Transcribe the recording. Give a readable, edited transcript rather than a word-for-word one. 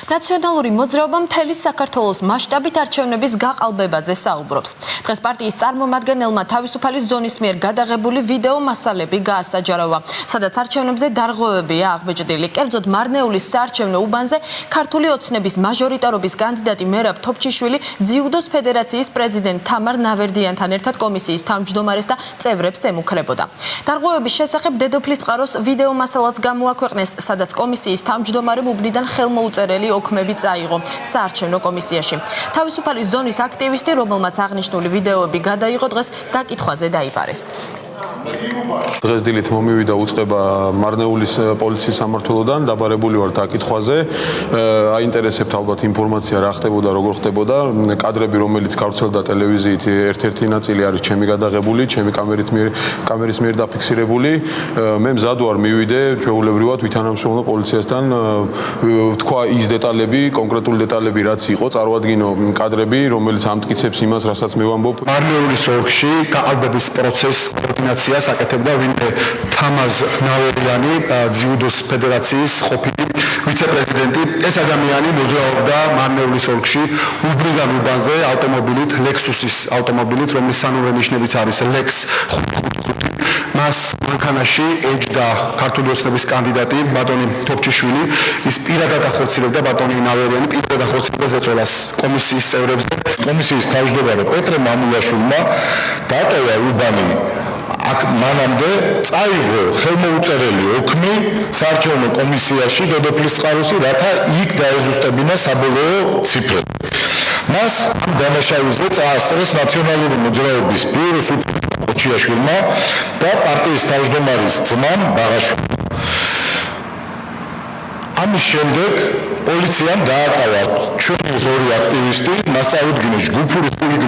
ნაციონალური მოძრაობა მთელი საქართველოს მასშტაბით არჩევნების გაყალბებაზე საუბრობს. დღეს პარტიის წარმომადგენელმა თავისუფალი ზონის მიერ გადაღებული ვიდეო მასალები გაასაჯაროვა, სადაც არჩევნებზე დარღვევებია აღბეჭდილი. კერძოდ მარნეულის საარჩევნო უბანზე ქართული ოცნების მაჟორიტარობის კანდიდატი მერაბ თოფჩიშვილი ძიუდოს ფედერაციის პრეზიდენტ თამარ ნავერდიანთან ერთად კომისიის თავმჯდომარეს და წევრებს ემუქრებოდა. დარღვევების შესახებ დედოფლისწყაროს ვიდეო მასალაც გამოაქვეყნეს, სადაც კომისიის თავმჯდომარემ უბნიდან ხელმოუწერელი ოქმები წაიღო საარჩევნო კომისიაში. თავისუფალი ზონის აქტივისტი, რომელმაც აღნიშნული ვიდეოები გადაიღო, დღეს დაკითხვაზე დაიბარეს. დღეს დილით მომივიდა უწყება მარნეულის პოლიციის სამმართველოდან, დაბარებული ვარ დაკითხვაზე. აინტერესებთ ალბათ ინფორმაცია რა ხდებოდა, როგორ ხდებოდა. კადრები, რომელიც გავრცელდა ტელევიზიით, ერთ-ერთი ნაწილი არის ჩემი გადაღებული, ჩემი კამერის მიერ დაფიქსირებული. მე მზად ვარ მივიდე ჩვეულებრივად ვითანამშრომლო პოლიციასთან, თქვა ის დეტალები, კონკრეტული დეტალები რაც იყო, წარვადგინო კადრები, რომელიც ამტკიცებს იმას, რასაც მე ვამბობ. მარნეულის ოლქში გაყალბების პროცესს კოორდინაციას აკეთებდა ვინმე თამარ ნავერიანი, ძიუდოს ფედერაციის ყოფილი ვიცე-პრეზიდენტი. ეს ადამიანი მოძრაობდა მარნეულის ოლქში უბნიდან უბანზე ავტომობილით, ლექსუსის ავტომობილით, რომლის სანურე ნიშნებიც არის ლექს 555. მას მანქანაში ეჯდა ქართული ოცნების კანდიდატი ბატონი თოფჩიშვილი. ის პირადად ახორციელებდა ბატონი ნავერიანი პირადად ახორციელებდა ზეწოლას კომისიის წევრებზე. კომისიის თავმჯდომარე პეტრე მამულაშვილმა დატოვა უბანი. აქ მანამდე წაიღო ხელმოუწერელი ოქმი საარჩევნო კომისიაში დედოფლისწყაროსი, რათა იქ დაეზუსტებინა საბოლოო ციფრები. მას დანაშაულზე წაასწრეს ნაციონალური მოძრაობის ბიუროს უჩიაშვილმა და პარტიის თავმჯდომარის ძმამ ბაღაშვილმა. ამის შემდეგ პოლიციამ დააკავა ჩვენი ორი აქტივისტი, მას წაუდგინეს ჯგუფური